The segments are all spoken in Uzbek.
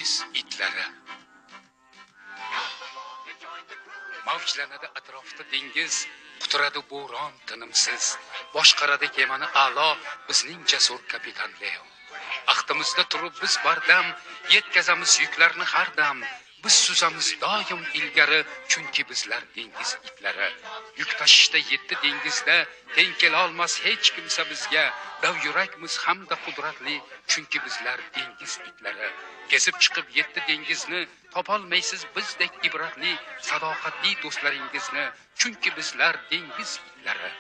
dengiz itlari. Mavjlanadi atrofda dengiz, quturadi bo'ron tinimsiz. Boshqaradi kemani a'lo bizning jasur kapitan Leo. Axtimizda turib biz bardam, yetkazamiz yuklarni har dam. Biz suzamiz doim ilgari, chunki bizlar dengiz itlari. Yuk tashishda 7 dengizda teng kela olmas hech kimsa bizga. Dav yurakmiz hamda qudratli, chunki bizlar dengiz itlari. Kezib chiqib 7 dengizni topolmaysiz bizdek ibratli, sadoqatli do'stlaringizni, chunki bizlar dengiz itlari.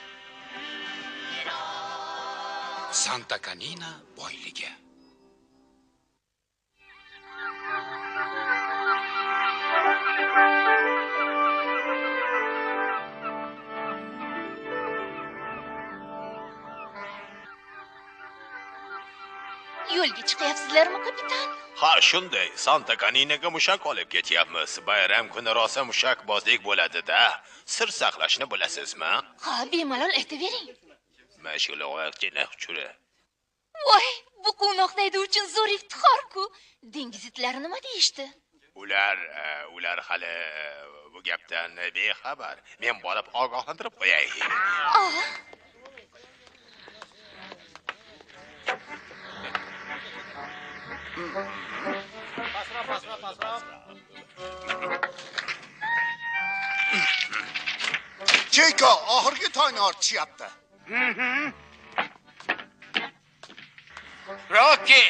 Santa Canina boyligi. Yo'lga chiqyapsizlarmi, kapitan? Ha, shunday. Santa Caninaga mushak olib ketyapmiz. Bayram kuni rosa mushakbozlik bo'ladi-da. Sir saqlashni bilasizmi? Ha, bemalol aytavering. Mash'ul oyoqchini uchuri. Voy, bu quvnoqdaydi uchun zo'r iftixor-ku. Dengiz itlari nima deyishdi? Ular hali bu gapdan bexabar. Men borib ogohlantirib qo'yay. Pasroq. Cheko, oxirgi toyni ortishyapti. Roki,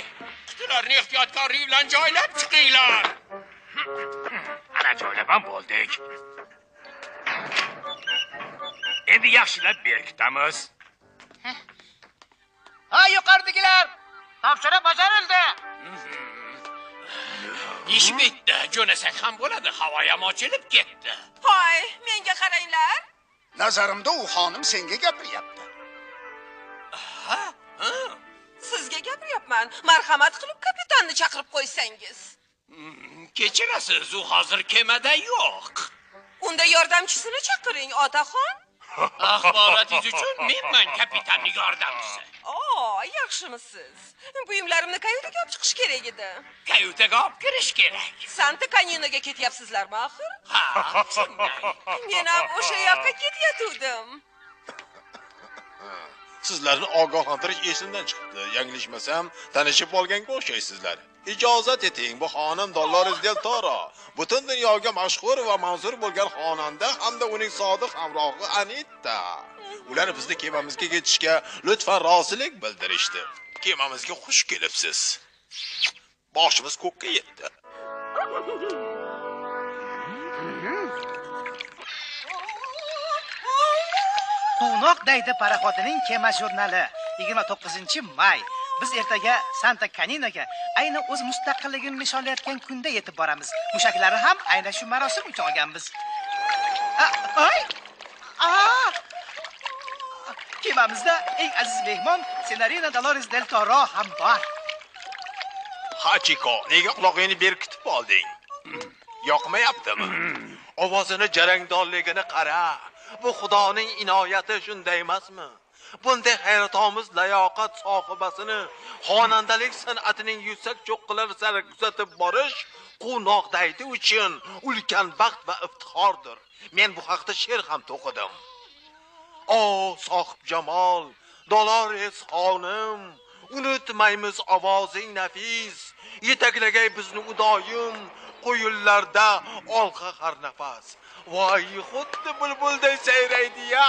qutilarni ehtiyotkorlik bilan joylab chiqinglar. Ana joylab bo'ldik. Endi yaxshilab berkitamiz. Ha, yuqoridagilar. Topshiriq bajarildi. Ish bitdi, jo'nasak ham bo'ladi. Havo ham ochilib ketdi. Hoy, menga qaranglar. Nazarimda u xonim senga gapiryapti. Ha? Sizga gapiryapman. Marhamat qilib kapitanni chaqirib qo'ysangiz. Kechirasiz, u hozir kemada yo'q. Unda yordamchisini chaqiring, otaxon. Axborotingiz uchun menman kapitanning yordamchisi. Yaxshimisiz? Buyumlarimni kayutaga olib chiqish kerak edi. Kayutaga olib kirish kerak. Santa Caninaga ketyapsizlarmi axir? Ha, shunday. Men ham o'sha yoqqa ketayotgandim. Sizlarni ogohlantirish esimdan chiqdi. Yanglishmasam, tanishib olganga o'xshaysizlar. Ijozat eting, bu xonim Dolores del Toro. Butun dunyoga mashhur va manzur bo'lgan xonanda hamda uning sodiq hamrohi Anita. Ular bizni kemamizga ketishga lutfan rozilik bildirishdi. Kemamizga xush kelibsiz. Boshimiz ko'kka yetdi. Quvnoqdaydi paraxodining kema jurnali 29-may. Biz ertaga Santa Caninaga ayni o'z mustaqilligini nishonlayotgan kunda yetib boramiz. Mushaklari ham aynan shu marosim uchun olganmiz. Kemamizda eng aziz mehmon Senarina Dolores del Toro ham bor. Hachiko, nega quloqingni berkitib olding? Yoqmayaptimi? Ovozini jarangdorligini qara. Bu Xudoning inoyati shunday emasmi? Bunday hayratomuz layoqat sohibasini xonandalik san'atining yuksak cho'qqilari sari kuzatib borish quvnoqdaydi uchun ulkan baxt va iftixordir. Men bu haqda she'r ham to'qidim. O sohib jamol, Dolores xonim, unutmaymiz ovozing nafis, yetaklagay bizni udoyim, qo'yinlarda olqa har nafas. Voy, xuddi bulbulday sayraydi-ya.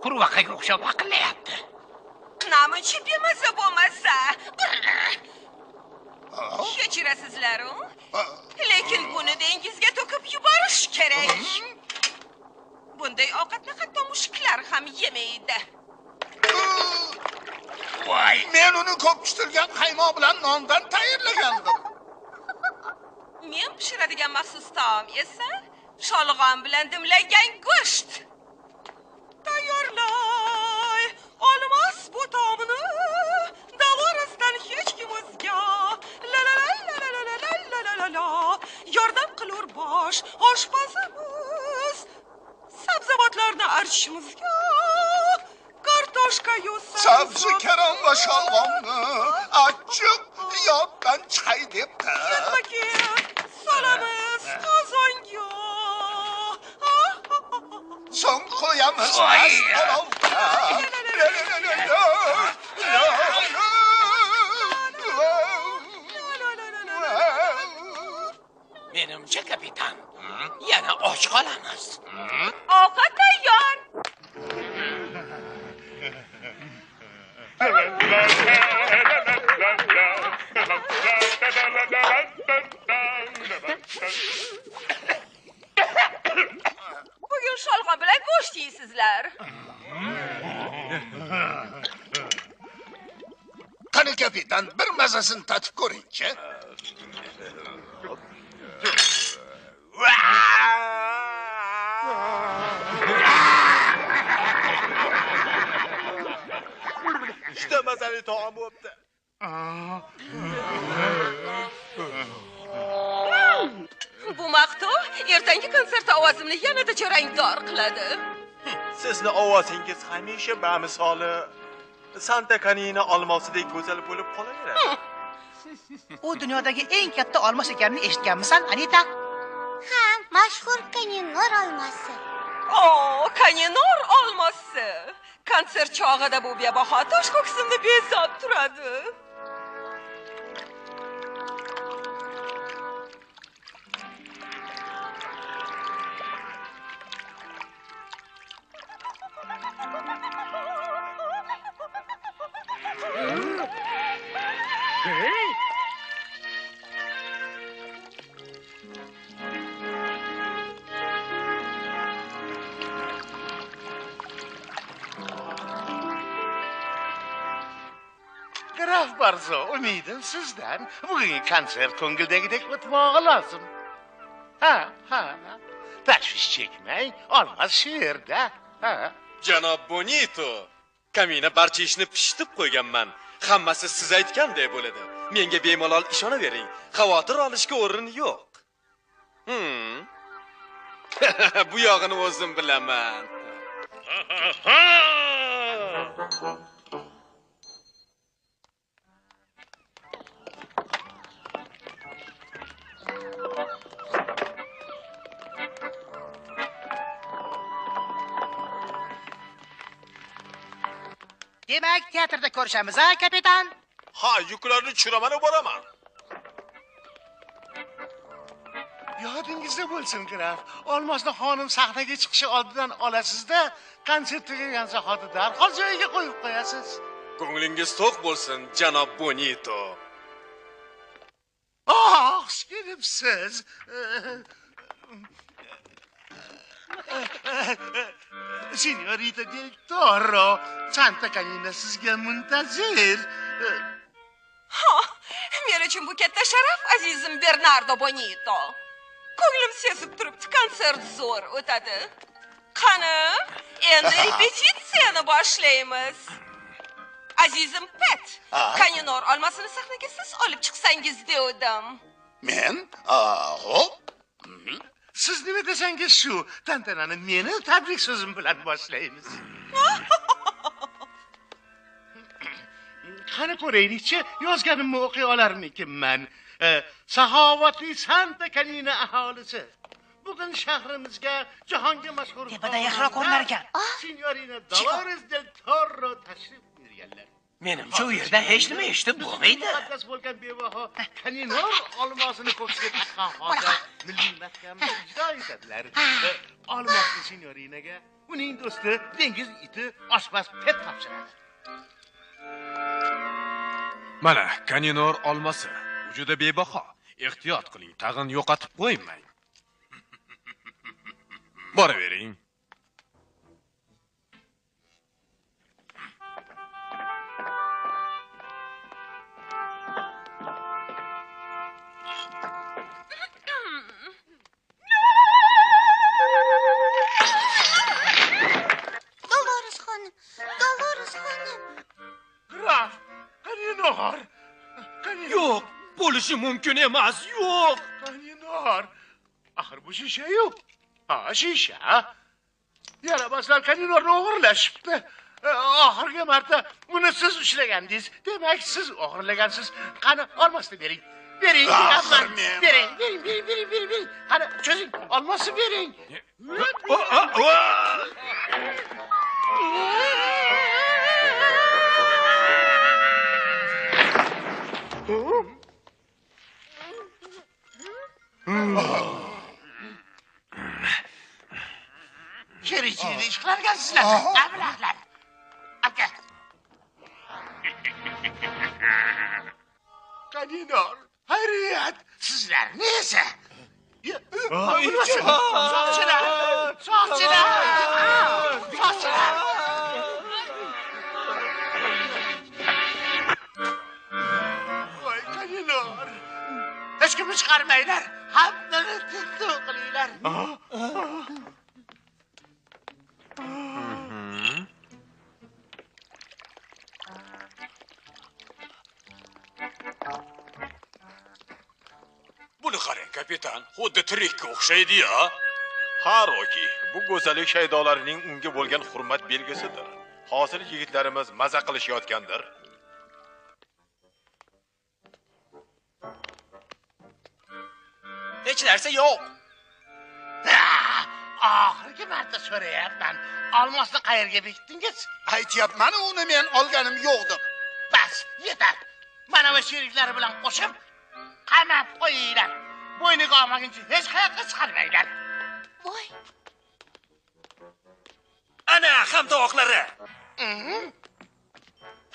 Qurvaqaga o'xshab vaqillayapti. Namuncha bemaza bo'lmasa. Kechirasizlar-ku. Lekin buni dengizga to'kib yuborish kerak. Bunday ovqatni hatto mushuklar ham yemaydi. Voy, men uni ko'p pishtirilgan qaymoq bilan nondan tayyorlagandim. Men pishiradigan maxsus taom esa sholg'om bilan dimlangan go'sht. Tayyorlay. Olmos bu taomni Doloresdan hech kim o'zga. La. Yordam qilur bosh oshpazimiz. Sabzavotlarni archishimizga kartoshka yusa. Sabzi karam va sholg'omni achchiq yoddan chiqay debdi. Bakir, solamiz qozonga. So'ng qo'yamiz olovga. Menimcha kapitan, yana och qolamiz. Ovqat tayyor. Bugun sholg'om bilan go'sht yeysizlar. Qani kapitan, bir mazasini tatib ko'ring-chi. Juda mazali taom bo'pti. Bu maqtov ertangi konsert ovozimni yanada jarangdor qiladi. Sizni ovozingiz hamisha bamisoli Santa Kanina olmosidek go'zal bo'lib qolaveradi. U dunyodagi eng katta olmos ekanini eshitganmisan, Anita? Ha, mashhur Kaninor olmosi. Kaninor olmosi. Konsert chog'ida bu bebaho tosh ko'ksimni bezab turadi. Graf Barzo, umidim sizdan bugungi konsert ko'ngildagidek o'tmog'i lozim. Ha. Tashvish chekmang, olmos shu yerda. Janob Bonito, kamina barcha ishni pishitib qo'yganman. Hammasi siz aytgandek bo'ladi. Menga bemalol ishonavering. Xavotir olishga o'rin yo'q. Bu yog'ini o'zim bilaman. Demak, teatrda ko'rishamiz, ha, kapitan? Ha, yuklarni tushiraman boraman. Yodingizda bo'lsin, graf. Olmosni xonim sahnaga chiqishi oldidan olasiz-da, konsert tugagan zahoti darhol joyiga qo'yib qo'yasiz. Ko'nglingiz to'q bo'lsin, janob Bonito. Xush kelibsiz. Signorita del Toro, Santa Kanina sizga muntazir. Men uchun bu katta sharaf, azizim Bernardo Bonito. Ko'nglim sezib turibdi, konsert zo'r o'tadi. Qani, endi repetitsiyani boshlaymiz. Azizim Pet, Kaninor olmasini sahnaga siz olib chiqsangiz devdim. Men? Xo'p. Siz nima desangiz shu, tantanani meni tabrik so'zim bilan boshlaymiz. Qani ko'raylik-chi, yozganimni o'qiy olarmikinman. Saxovatli Santa Kanina aholisi. Bugun shahrimizga jahonga mashhur tepada yaxshiroq ko'rinar ekan. Signorina Dolores del Toro tashrif buyurganlar. Menimcha u yerda hech nima eshitib bo'lmaydi. Muqaddas bo'lgan bebaho Kaninor olmosini ko'ksiga tiqqan holda milliy mahkamada ijro etadilar. Olmosni signorinaga uning do'sti dengiz iti oshpaz Pet topshiradi. Mana Kaninor olmasi juda bebaho. Ehtiyot qiling, tag'in yo'qotib qo'ymang. Boravering. Dolores xonim. Graf, Kaninor. Yo'q, bo'lishi mumkin emas, yo'q. Kaninor. Axir bu shisha-yu. Ha, shisha. Yarabaslar Kaninorni o'g'irlashibdi. oxirgi marta uni siz ushlagandingiz. Demak, siz o'g'irlagansiz. Qani, olmosni bering. Bering, bering. Qani, cho'zing, olmosni bering. Şericiyle iş qilargansizlar. Ablahlar. Aka. Qadinor, hayriyat, sizlar neyse. Soqchilar. Voy Qadinor. Hech kimni chiqarmanglar. Hammani tintuv qilinglar. Buni qarang, kapitan, xuddi tirikka o'xshaydi-ya. Ha, Roki, bu go'zallik shaydolarining unga bo'lgan hurmat belgisidir. Hozir yigitlarimiz maza qilishayotgandir. Hech narsa yo'q. Oxirgi marta so'rayapman. Olmosni qayerga bekitdingiz? Aytyapman, uni men olganim yo'q deb. Bas, yetar. Mana va sheriklari bilan qo'shib qamab qo'yinglar. Bo'yniga olmaguncha hech qayoqqa chiqarmanglar. Voy, Ana ham tovoqlari.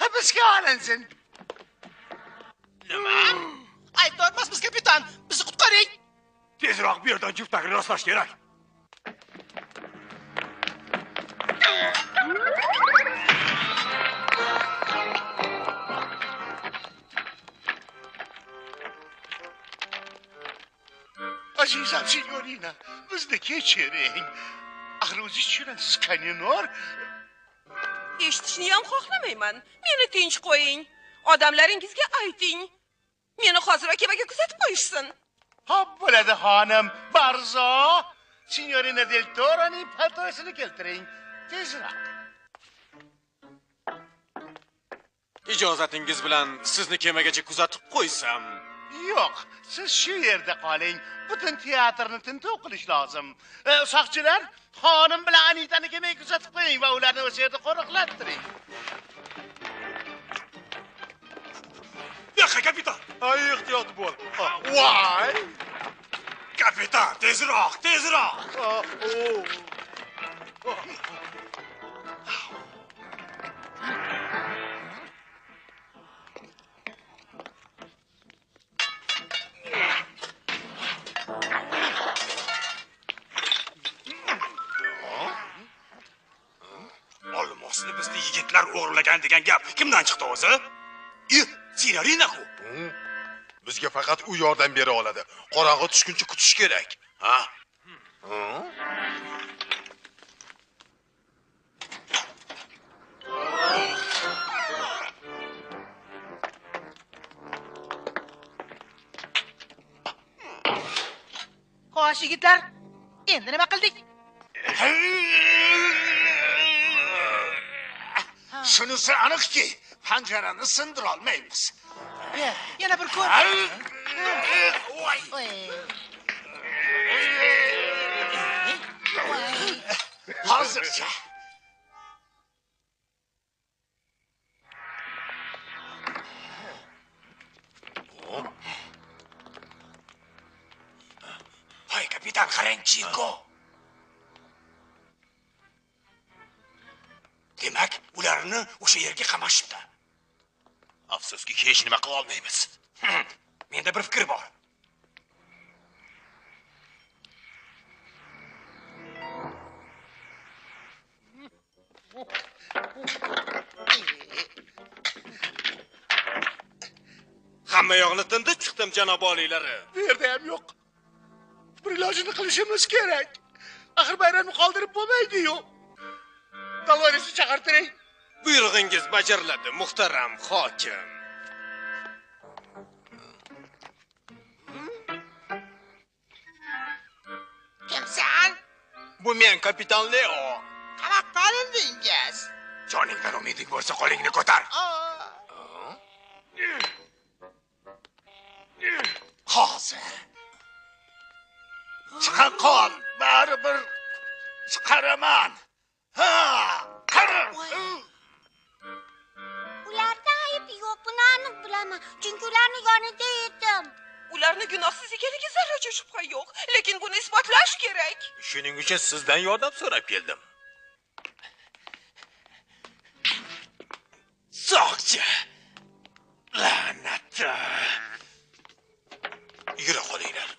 Hibsga olinsin. Nima? Aytolmasmiz, kapitan. Bizni qutqaring. Tezroq bu yerdan juftlarni rostlash kerak. Azizam signorina, bizni kechiring. Axir o'zingiz tushunasiz, Qadinor. Eshitishni ham xohlamayman. Meni tinch qo'ying. Odamlaringizga ayting. Meni hozir kemaga kuzatib qo'yishsin. Xo'p bo'ladi, xonim. Barzo, signorina Del Toroning paltosini keltiring. Tezroq. Ijozatingiz bilan sizni kemagacha kuzatib qo'ysam. Yo'q, siz shu yerda qoling. Butun teatrni tintuv qilish lozim. Soqchilar, xonim bilan Anitani kemaga kuzatib qo'ying va ularni o'sha yerda qo'riqlattiring. Yo'q, kapitan. Ay, ehtiyot bo'l. Voy! Kapitan, tezroq. Olmosni bizni yigitlar o'g'irlagan degan gap kimdan chiqdi o'zi? Signorina-ku. Bizga faqat u yordam bera oladi. Qorong'i tushguncha kutish kerak. Ha? Xo'sh, yigitlar, endi nima qildik? Shunisi aniqki, panjarani sindira olmaymiz. Yana bir ko'r. Hozircha. Hoy, kapitan, qarang, Chiko. Demak, ularni o'sha yerga qamashibdi. Afsuski, hech nima qila olmaymiz. Menda bir fikr bor. Hamma yoqni tindib chiqdim, janob oliylari. Bu yerda ham yo'q. Bir ilojini qilishimiz kerak. Axir bayramni qoldirib bo'lmaydi-yu. Dolores chaqirtiring. Buyrug'ingiz bajariladi, muhtaram hokim. Kimsan? Bu men kapitan Leo. Qamoqqa olindingiz. Joningdan umiding bo'lsa qo'lingni ko'tar. Hozir. Chiqar qol, baribir chiqaraman. Ha, qara. Ularda ayb yo'q, buni aniq bilaman. Chunki ularning yonida edim. Ularni gunohsiz ekaniga zarracha shubha yo'q, lekin buni isbotlash kerak. Shuning uchun sizdan yordam so'rab keldim. Soqchi. La'nat. Yura qolinglar.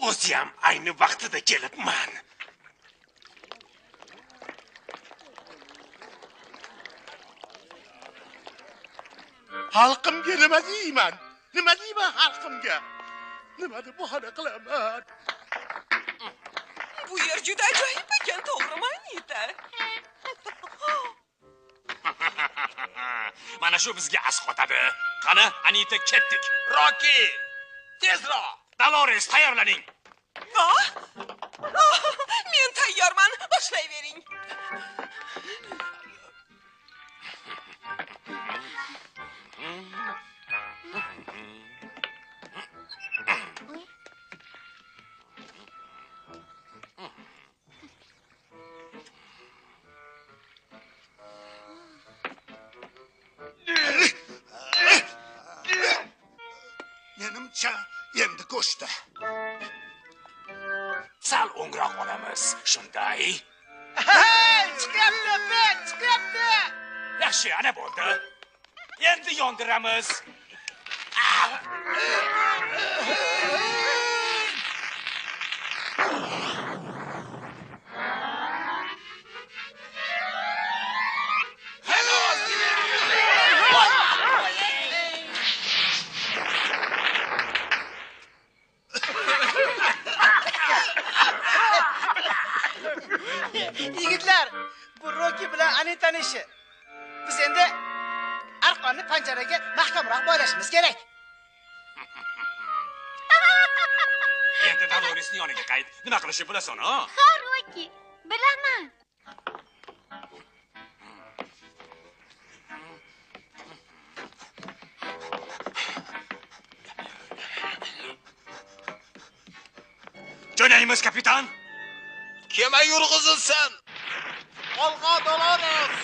O'zi ham ayni vaqtida kelibman. Xalqimga nima deyman? Nima deyman xalqimga? Nima deb bahona qilaman? Bu yer juda ajoyib ekan, to'g'rimi, Anita? Mana shu bizga asqotadi. Qani, Anita, ketdik. Roki! Tezroq! Dolores, tayyorlaning. Men tayyorman, boshlayvering. Menimcha endi ko'shdi. Sal o'ngroq olamiz. Shunday. Chiqyapti, bet, chiqyapti. Yaxshi, ana bo'ldi. Endi yondiramiz. Yigitlar, bu Roki bilan Anitaning ishi. Biz endi arqonni panjaraga mahkamroq bo'ylashimiz kerak. Endi Doloresning yoniga qayt. Nima qilishni bilasan, ha? Ha, Roki, bilaman. Jo'naymiz, kapitan. Kema yurg'izilsin. Olg'a Dolores.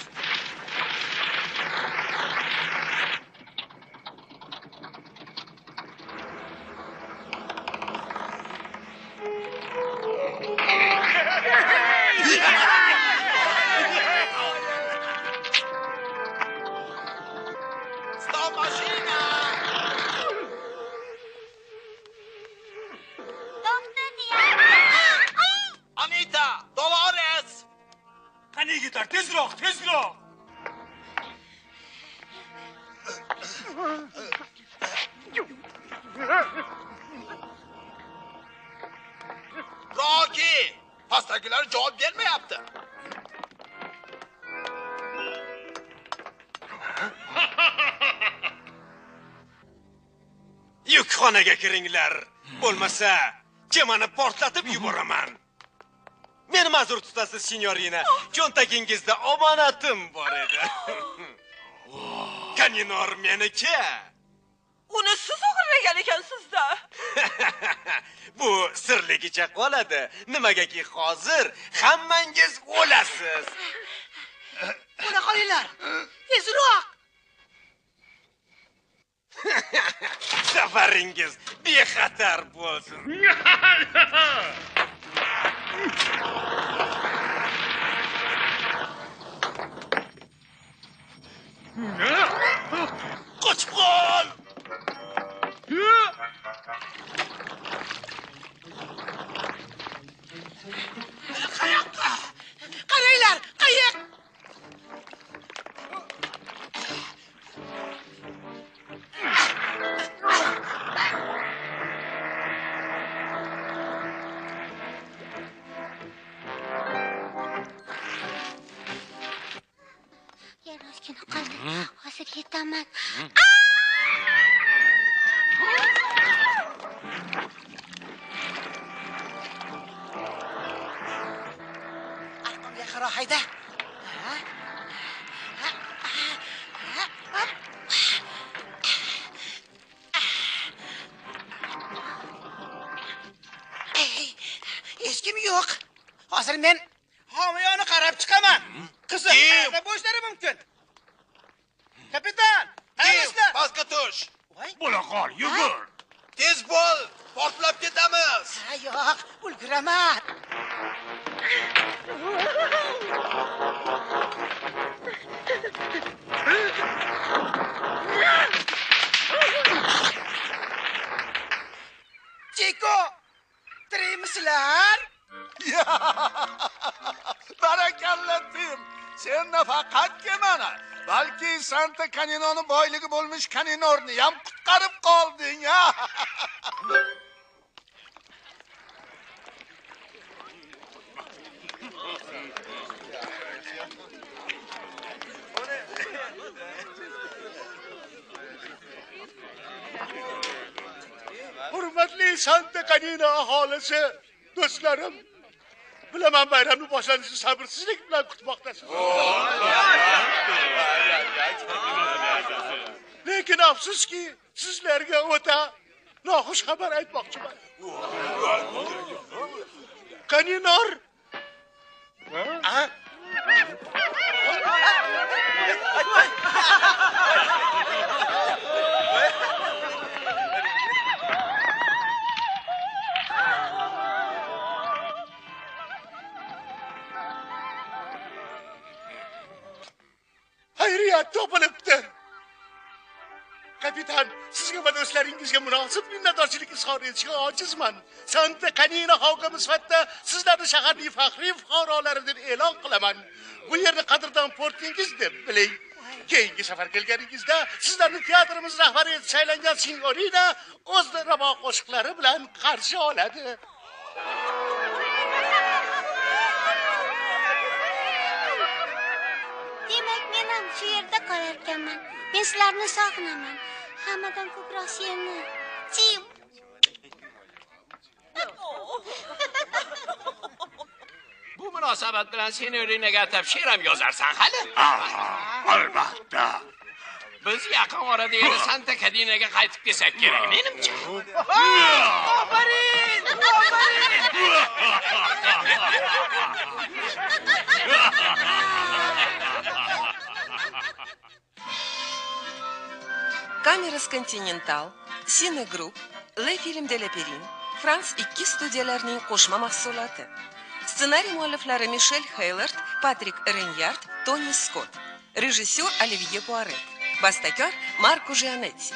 Stop mashina. Anita, Dolores. Qani yigitlar, tezroq, tezroq. Roki, pastdagilar javob bermayapti. Yukxonaga kiringlar. Bo'lmasa, kemani portlatib yuboraman. Meni ma'zur tutasiz, signorina. Cho'ntagingizda omonatim bor edi. Kaninor meniki. Uni siz o'g'irlagan ekansiz-da. Bu sirligicha qoladi. Nimagaki hozir hammangiz o'lasiz. Buni qolinglar. Tezroq. Safaringiz bexatar bo'lsin. Qochib qol! Qayoqqa? Qaranglar, qayoq? Yer ozgina qoldi. Hozir yetaman. Arqonga qaro hayda. Ha? hozir men homiyoni qarab chiqaman. Qiziq, qayerda bo'lishlari mumkin? Kapitan, qayersizlar? Pastga tush. Bo'la qol, yugur. Tez bo'l, portlab ketamiz. Ha, yo'q, ulguraman. Chiko, tirikmisizlar? Barakalla Tim. Sen nafaqat kemani, balki Santa Caninoni boyligi bo'lmish Caninorni ham qutqarib qolding, ha? Hurmatli Santa Canina aholisi, do'stlarim, bilaman bayramni boshlanishini sabrsizlik bilan kutmoqdasiz. Lekin afsuski, sizlarga o'ta noxush xabar aytmoqchiman. Caninor hayriyat topilibdi. Kapitan, sizga va do'stlaringizga munosib minnatdorchilik izhor etishga ojizman. Santa Canina xalqi sifatida sizlarni shaharning faxriy fuqarolari deb e'lon qilaman. Bu yerni qadrdon portingiz deb biling. Keyingi safar kelganingizda sizlarni teatrimiz rahbari etib saylangan signorina o'z ravo qo'shiqlari bilan qarshi oladi. Demak, men ham shu yerda qolarkanman. Men sizlarni sog'inaman. Hammadan ko'proq seni. Tim. Bu munosabat bilan signorinaga atab she'r ham yozarsan hali? Albatta. Biz yaqin orada yana Santa Caninaga qaytib kelsak kerak, menimcha. Ofarin! Kameras Continental, Cine Group, Le Film de la Perrine, Frans 2 studiyalarining qo'shma mahsuloti. Ssenariy mualliflari Michel Haylert, Patrick Renyard, Tony Scott. Rejissyor Olivier Poiret. Bastakor Marko Gianetti.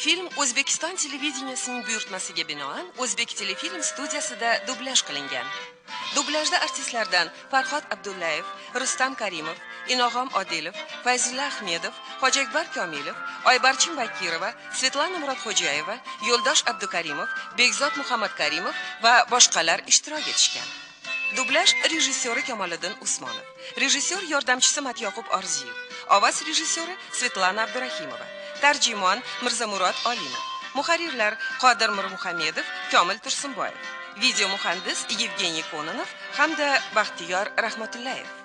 Film O'zbekiston televideniyasining buyurtmasiga binoan O'zbek telefilm studiyasida dublyaj qilingan. Dublajda artistlardan Farhod Abdullayev, Rustam Karimov, Inoxom Odilov, Fayzulla Ahmedov, Hojiakbar Komilov, Oybarchin Bakirova, Svetlana Murodxo'jayeva, Yo'ldosh Abdukarimov, Bekzod Muhammad Karimov va boshqalar ishtirok etishgan. Dublaj rejissyori Kamoliddin Usmonov, rejissyor yordamchisi Matyoqub Orziyev, ovoz rejissyori Svetlana Abdurahimova, tarjimon Mirzamurod Olimov, muharrirlar Qodir Mirmuhamedov, Komil Tursunboyev, video muhandis Yevgeniy Kononov hamda Baxtiyor Rahmatullayev.